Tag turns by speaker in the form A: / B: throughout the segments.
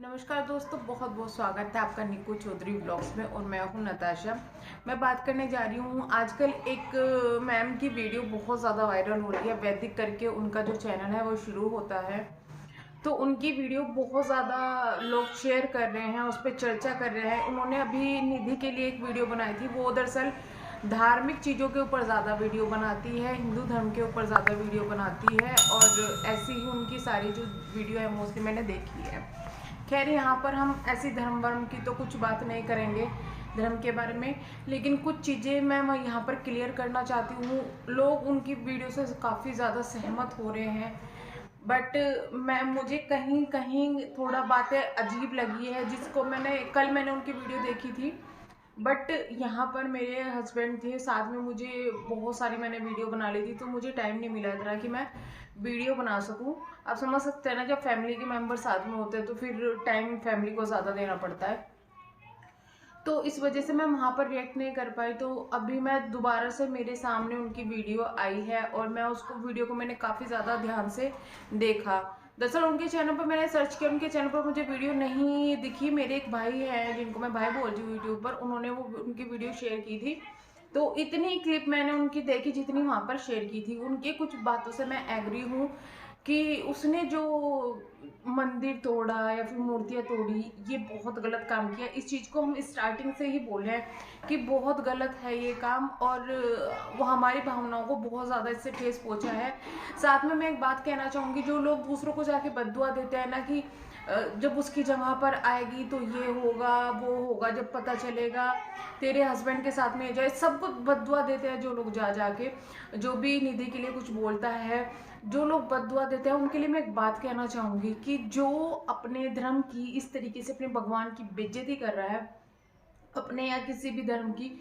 A: नमस्कार दोस्तों, बहुत बहुत स्वागत है आपका निकू चौधरी ब्लॉग्स में। और मैं हूं नताशा। मैं बात करने जा रही हूं आजकल एक मैम की वीडियो बहुत ज़्यादा वायरल हो रही है। वैदिक करके उनका जो चैनल है वो शुरू होता है, तो उनकी वीडियो बहुत ज़्यादा लोग शेयर कर रहे हैं, उस पर चर्चा कर रहे हैं। उन्होंने अभी निधि के लिए एक वीडियो बनाई थी। वो दरअसल धार्मिक चीज़ों के ऊपर ज़्यादा वीडियो बनाती है, हिंदू धर्म के ऊपर ज़्यादा वीडियो बनाती है, और ऐसी ही उनकी सारी जो वीडियो है मोस्टली मैंने देखी है। खैर, यहाँ पर हम ऐसी धर्म वर्म की तो कुछ बात नहीं करेंगे धर्म के बारे में, लेकिन कुछ चीज़ें मैं यहाँ पर क्लियर करना चाहती हूँ। लोग उनकी वीडियो से काफ़ी ज़्यादा सहमत हो रहे हैं, बट मुझे कहीं कहीं थोड़ा बातें अजीब लगी है, जिसको मैंने उनकी वीडियो देखी थी। बट यहाँ पर मेरे हस्बैंड थे साथ में, मुझे बहुत सारी मैंने वीडियो बना ली थी, तो मुझे टाइम नहीं मिला इतना कि मैं वीडियो बना सकूं। आप समझ सकते हैं ना, जब फैमिली के मेंबर साथ में होते हैं तो फिर टाइम फैमिली को ज़्यादा देना पड़ता है। तो इस वजह से मैं वहाँ पर रिएक्ट नहीं कर पाई। तो अभी मैं दोबारा से मेरे सामने उनकी वीडियो आई है, और मैं उसको वीडियो को मैंने काफ़ी ज़्यादा ध्यान से देखा। दरअसल उनके चैनल पर मैंने सर्च किया, उनके चैनल पर मुझे वीडियो नहीं दिखी। मेरे एक भाई हैं जिनको मैं भाई बोल रही हूँ यूट्यूब पर, उन्होंने वो उनकी वीडियो शेयर की थी। तो इतनी क्लिप मैंने उनकी देखी जितनी वहाँ पर शेयर की थी। उनकी कुछ बातों से मैं एग्री हूँ कि उसने जो मंदिर तोड़ा या फिर मूर्तियाँ तोड़ी, ये बहुत गलत काम किया। इस चीज़ को हम स्टार्टिंग से ही बोल रहे हैं कि बहुत गलत है ये काम, और वो हमारी भावनाओं को बहुत ज़्यादा इससे ठेस पहुंचा है। साथ में मैं एक बात कहना चाहूँगी, जो लोग दूसरों को जाके बद्दुआ देते हैं ना कि जब उसकी जगह पर आएगी तो ये होगा वो होगा, जब पता चलेगा तेरे हस्बैंड के साथ में जाए, सबको बद्दुआ देते हैं जो लोग जा जाके। जो भी निधि के लिए कुछ बोलता है, जो लोग बद्दुआ देते हैं, उनके लिए मैं एक बात कहना चाहूँगी कि जो अपने धर्म की इस तरीके से अपने भगवान की बेइज्जती कर रहा है, अपने या किसी भी धर्म की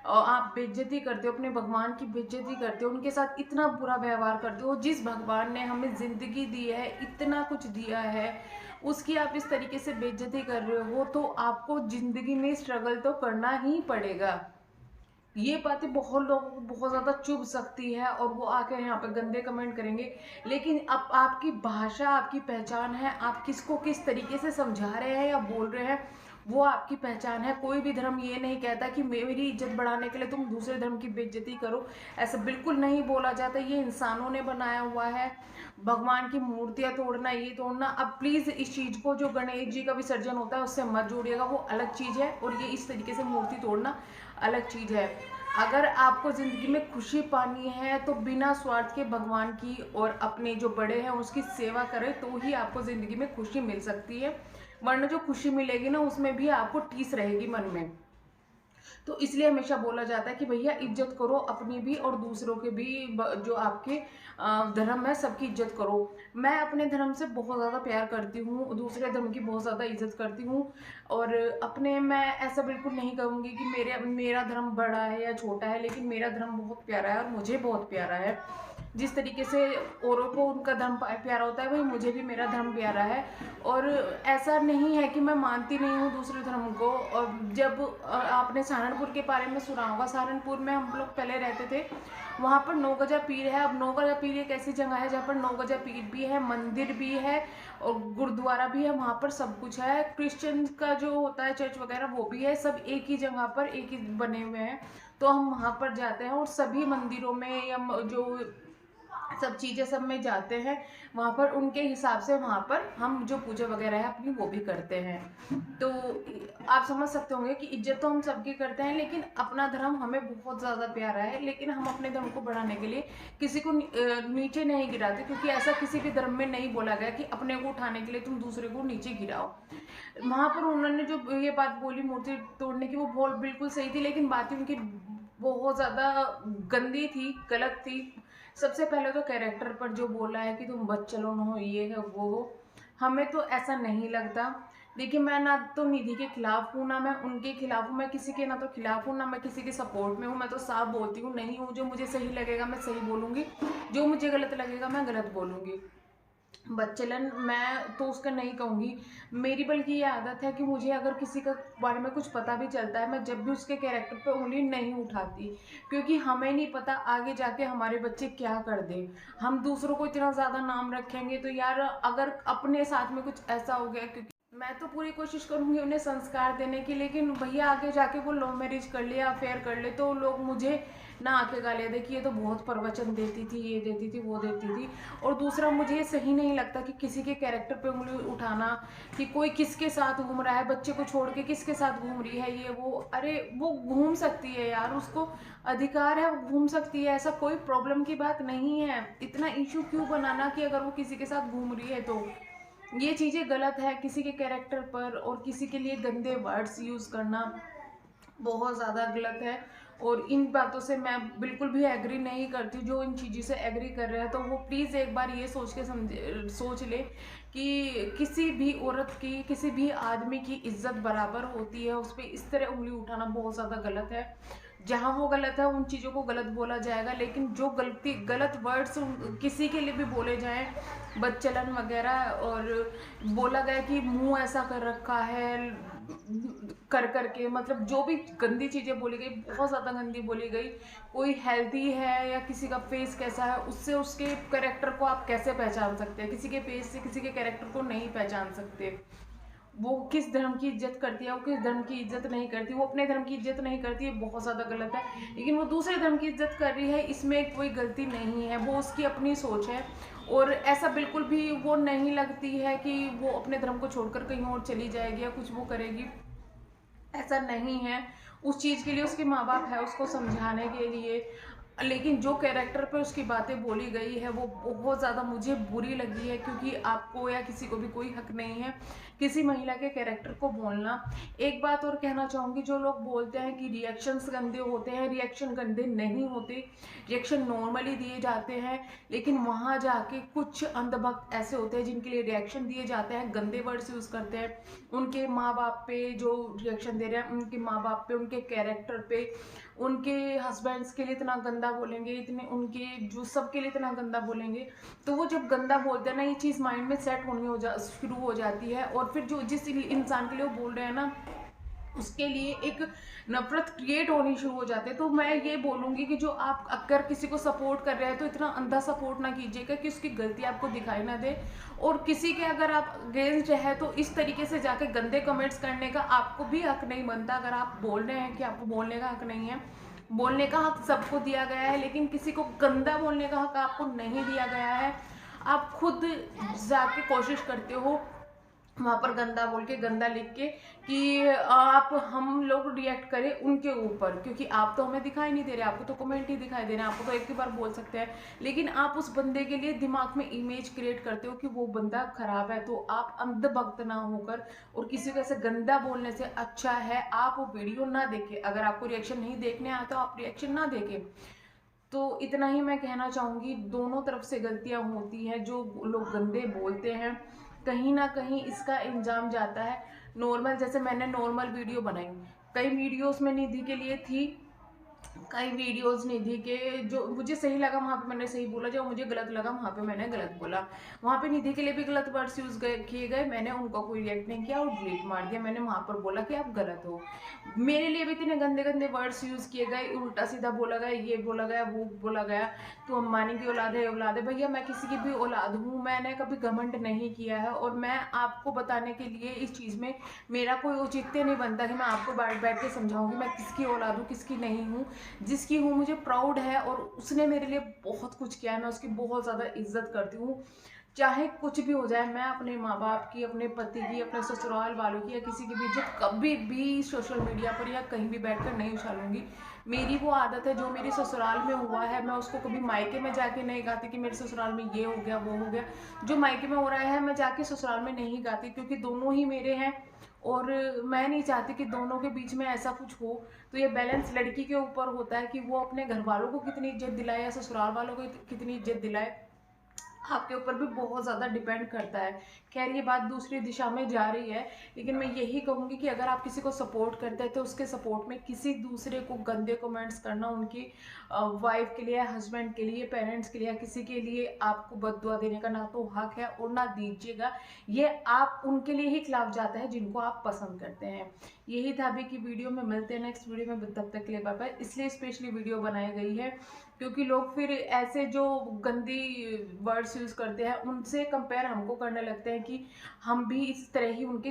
A: आप बेइज्जती करते हो, अपने भगवान की बेइज्जती करते हो, उनके साथ इतना बुरा व्यवहार करते हो। जिस भगवान ने हमें जिंदगी दी है, इतना कुछ दिया है, उसकी आप इस तरीके से बेइज्जती कर रहे हो, तो आपको जिंदगी में स्ट्रगल तो करना ही पड़ेगा। ये बातें बहुत लोगों को बहुत ज़्यादा चुभ सकती है, और वो आकर यहाँ पे गंदे कमेंट करेंगे। लेकिन अब आपकी भाषा, आपकी पहचान है, आप किसको किस तरीके से समझा रहे हैं या बोल रहे हैं, वो आपकी पहचान है। कोई भी धर्म ये नहीं कहता कि मेरी इज्जत बढ़ाने के लिए तुम दूसरे धर्म की बेइज्जती करो। ऐसा बिल्कुल नहीं बोला जाता। ये इंसानों ने बनाया हुआ है। भगवान की मूर्तियां तोड़ना, ये तोड़ना, अब प्लीज़ इस चीज़ को, जो गणेश जी का विसर्जन होता है उससे मत जोड़िएगा, वो अलग चीज़ है, और ये इस तरीके से मूर्ति तोड़ना अलग चीज़ है। अगर आपको ज़िंदगी में खुशी पानी है तो बिना स्वार्थ के भगवान की और अपने जो बड़े हैं उसकी सेवा करें, तो ही आपको ज़िंदगी में खुशी मिल सकती है। वरना जो खुशी मिलेगी ना, उसमें भी आपको टीस रहेगी मन में। तो इसलिए हमेशा बोला जाता है कि भैया इज्जत करो अपनी भी और दूसरों के भी। जो आपके धर्म है, सबकी इज्जत करो। मैं अपने धर्म से बहुत ज़्यादा प्यार करती हूँ, दूसरे धर्म की बहुत ज़्यादा इज्जत करती हूँ। और अपने, मैं ऐसा बिल्कुल नहीं कहूँगी कि मेरा धर्म बड़ा है या छोटा है, लेकिन मेरा धर्म बहुत प्यारा है और मुझे बहुत प्यारा है। जिस तरीके से औरों को उनका धर्म प्यारा होता है, वही मुझे भी मेरा धर्म प्यारा है। और ऐसा नहीं है कि मैं मानती नहीं हूँ दूसरे धर्म को। और जब आपने सहारनपुर के बारे में सुना होगा, सहारनपुर में हम लोग पहले रहते थे, वहाँ पर नौगजा पीर है। अब नौगजा पीर एक ऐसी जगह है जहाँ पर नौगजा पीर भी है, मंदिर भी है, और गुरुद्वारा भी है। वहाँ पर सब कुछ है। क्रिश्चियन का जो होता है चर्च वगैरह, वो भी है। सब एक ही जगह पर एक ही बने हुए हैं। तो हम वहाँ पर जाते हैं, और सभी मंदिरों में या जो सब चीज़ें सब में जाते हैं, वहाँ पर उनके हिसाब से वहाँ पर हम जो पूजा वगैरह है अपनी, वो भी करते हैं। तो आप समझ सकते होंगे कि इज्जत तो हम सबकी करते हैं, लेकिन अपना धर्म हमें बहुत ज़्यादा प्यारा है। लेकिन हम अपने धर्म को बढ़ाने के लिए किसी को नीचे नहीं गिराते, क्योंकि ऐसा किसी भी धर्म में नहीं बोला गया कि अपने को उठाने के लिए तुम दूसरे को नीचे गिराओ। वहाँ पर उन्होंने जो ये बात बोली मूर्ति तोड़ने की, वो बहुत बिल्कुल सही थी, लेकिन बातें उनकी बहुत ज़्यादा गंदी थी, गलत थी। सबसे पहले तो कैरेक्टर पर जो बोला है कि तुम बच्चलों हो, ये है वो हो, हमें तो ऐसा नहीं लगता। देखिए, मैं ना तो निधि के खिलाफ हूँ, ना मैं उनके खिलाफ हूँ। मैं किसी के ना तो खिलाफ हूँ, ना मैं किसी के सपोर्ट में हूँ। मैं तो साफ बोलती हूँ, नहीं हूँ। जो मुझे सही लगेगा मैं सही बोलूँगी, जो मुझे गलत लगेगा मैं गलत बोलूँगी। बच्चलन मैं तो उसका नहीं कहूँगी। मेरी बल्कि ये आदत है कि मुझे अगर किसी का बारे में कुछ पता भी चलता है, मैं जब भी उसके कैरेक्टर पे उंगली नहीं उठाती, क्योंकि हमें नहीं पता आगे जाके हमारे बच्चे क्या कर दें। हम दूसरों को इतना ज़्यादा नाम रखेंगे तो यार, अगर अपने साथ में कुछ ऐसा हो गया, क्योंकि मैं तो पूरी कोशिश करूँगी उन्हें संस्कार देने की, लेकिन भैया आगे जाके वो लव मैरिज कर ले या अफेयर कर ले तो लोग मुझे ना आके गालियाँ दें कि ये तो बहुत प्रवचन देती थी, ये देती थी, वो देती थी। और दूसरा, मुझे ये सही नहीं लगता कि किसी के कैरेक्टर पे उंगली उठाना, कि कोई किसके साथ घूम रहा है, बच्चे को छोड़ के किसके साथ घूम रही है, ये वो। अरे वो घूम सकती है यार, उसको अधिकार है, वो घूम सकती है, ऐसा कोई प्रॉब्लम की बात नहीं है। इतना इशू क्यों बनाना कि अगर वो किसी के साथ घूम रही है तो ये चीज़ें गलत है। किसी के कैरेक्टर पर और किसी के लिए गंदे वर्ड्स यूज़ करना बहुत ज़्यादा गलत है। और इन बातों से मैं बिल्कुल भी एग्री नहीं करती। जो इन चीज़ों से एग्री कर रहे हैं तो वो प्लीज़ एक बार ये सोच के सोच ले कि किसी भी औरत की, किसी भी आदमी की इज्जत बराबर होती है। उस पर इस तरह उंगली उठाना बहुत ज़्यादा गलत है। जहाँ वो गलत है उन चीज़ों को गलत बोला जाएगा, लेकिन जो गलत वर्ड्स किसी के लिए भी बोले जाएं, बदचलन वगैरह, और बोला गया कि मुंह ऐसा कर रखा है कर करके, मतलब जो भी गंदी चीज़ें बोली गई, बहुत ज़्यादा गंदी बोली गई। कोई हेल्दी है या किसी का फेस कैसा है, उससे उसके कैरेक्टर को आप कैसे पहचान सकते हैं? किसी के फेस से किसी के कैरेक्टर को नहीं पहचान सकते। वो किस धर्म की इज्जत करती है, वो किस धर्म की इज्जत नहीं करती। वो अपने धर्म की इज्जत नहीं करती है, बहुत ज़्यादा गलत है। लेकिन वो दूसरे धर्म की इज्जत कर रही है, इसमें कोई गलती नहीं है, वो उसकी अपनी सोच है। और ऐसा बिल्कुल भी वो नहीं लगती है कि वो अपने धर्म को छोड़कर कहीं और चली जाएगी या कुछ वो करेगी, ऐसा नहीं है। उस चीज़ के लिए उसके माँ बाप है उसको समझाने के लिए। लेकिन जो कैरेक्टर पे उसकी बातें बोली गई है वो बहुत ज़्यादा मुझे बुरी लगी है, क्योंकि आपको या किसी को भी कोई हक नहीं है किसी महिला के कैरेक्टर को बोलना। एक बात और कहना चाहूँगी, जो लोग बोलते हैं कि रिएक्शंस गंदे होते हैं, रिएक्शन गंदे नहीं होते, रिएक्शन नॉर्मली दिए जाते हैं। लेकिन वहाँ जाके कुछ अंधभक्त ऐसे होते हैं जिनके लिए रिएक्शन दिए जाते हैं, गंदे वर्ड्स यूज़ करते हैं। उनके माँ बाप पे जो रिएक्शन दे रहे हैं, उनके माँ बाप पे, उनके कैरेक्टर पे, उनके हस्बैंड्स के लिए इतना गंदा बोलेंगे, इतने उनके जो सबके लिए इतना गंदा बोलेंगे। तो वो जब गंदा बोलते हैं ना, ये चीज़ माइंड में सेट होनी शुरू हो जाती है। और फिर जो जिस इंसान के लिए वो बोल रहे हैं ना, उसके लिए एक नफरत क्रिएट होनी शुरू हो जाती है। तो मैं ये बोलूँगी कि जो आप अगर किसी को सपोर्ट कर रहे हैं तो इतना अंधा सपोर्ट ना कीजिएगा कि उसकी गलती आपको दिखाई ना दे। और किसी के अगर आप अगेंस्ट है तो इस तरीके से जाके गंदे कमेंट्स करने का आपको भी हक नहीं बनता। अगर आप बोल रहे हैं कि आपको बोलने का हक नहीं है, बोलने का हक सबको दिया गया है, लेकिन किसी को गंदा बोलने का हक आपको नहीं दिया गया है। आप खुद जाके कोशिश करते हो वहाँ पर गंदा बोल के, गंदा लिख के, कि आप हम लोग रिएक्ट करें उनके ऊपर, क्योंकि आप तो हमें दिखाई नहीं दे रहे, आपको तो कमेंट ही दिखाई दे रहे हैं, आपको तो एक ही बार बोल सकते हैं। लेकिन आप उस बंदे के लिए दिमाग में इमेज क्रिएट करते हो कि वो बंदा खराब है। तो आप अंधभक्त ना होकर और किसी को ऐसे गंदा बोलने से अच्छा है आप वो वीडियो ना देखें। अगर आपको रिएक्शन नहीं देखने आता तो आप रिएक्शन ना देखें। तो इतना ही मैं कहना चाहूँगी, दोनों तरफ से गलतियाँ होती हैं। जो लोग गंदे बोलते हैं, कहीं ना कहीं इसका इंजाम जाता है। नॉर्मल, जैसे मैंने नॉर्मल वीडियो बनाई, कई वीडियोस में निधि के लिए थी, कई वीडियोस निधि के जो मुझे सही लगा वहाँ पे मैंने सही बोला, जो मुझे गलत लगा वहाँ पे मैंने गलत बोला। वहाँ पे निधि के लिए भी गलत वर्ड्स यूज किए गए, मैंने उनको कोई रिएक्ट नहीं किया और डिलीट मार दिया। मैंने वहाँ पर बोला कि आप गलत हो। मेरे लिए भी इतने गंदे गंदे वर्ड्स यूज किए गए, उल्टा सीधा बोला गया, ये बोला गया, वो बोला गया, तो अंबानी की औलाद है, औलाद है। भैया मैं किसी की भी औलाद हूँ, मैंने कभी घमंड नहीं किया है। और मैं आपको बताने के लिए इस चीज़ में मेरा कोई औचित्य नहीं बनता कि मैं आपको बैठ बैठ के समझाऊंगी मैं किसकी औलाद हूँ किसकी नहीं हूँ। जिसकी हूँ मुझे प्राउड है, और उसने मेरे लिए बहुत कुछ किया है, मैं उसकी बहुत ज़्यादा इज्जत करती हूँ। चाहे कुछ भी हो जाए, मैं अपने माँ बाप की, अपने पति की, अपने ससुराल वालों की या किसी की भी इज्जत कभी भी सोशल मीडिया पर या कहीं भी बैठकर नहीं उछालूंगी। मेरी वो आदत है, जो मेरे ससुराल में हुआ है मैं उसको कभी मायके में जाके नहीं गाती कि मेरे ससुराल में ये हो गया वो हो गया। जो मायके में हो रहा है मैं जाके ससुराल में नहीं गाती, क्योंकि दोनों ही मेरे हैं। और मैं नहीं चाहती कि दोनों के बीच में ऐसा कुछ हो। तो ये बैलेंस लड़की के ऊपर होता है कि वो अपने घर वालों को कितनी इज्जत दिलाए या ससुराल वालों को कितनी इज्जत दिलाए, आपके ऊपर भी बहुत ज़्यादा डिपेंड करता है। खैर ये बात दूसरी दिशा में जा रही है, लेकिन मैं यही कहूँगी कि अगर आप किसी को सपोर्ट करते हैं तो उसके सपोर्ट में किसी दूसरे को गंदे कमेंट्स करना, उनकी वाइफ के लिए, हस्बैंड के लिए, पेरेंट्स के लिए, किसी के लिए आपको बददुआ देने का ना तो हक है और ना दीजिएगा। ये आप उनके लिए ही खिलाफ जाता है जिनको आप पसंद करते हैं। यही था अभी की वीडियो में, मिलते हैं नेक्स्ट वीडियो में, तब तक के लिए बाय बाय। इसलिए स्पेशली वीडियो बनाई गई है क्योंकि लोग फिर ऐसे जो गंदी वर्ड्स यूज़ करते हैं उनसे कंपेयर हमको करने लगते हैं कि हम भी इस तरह ही उनके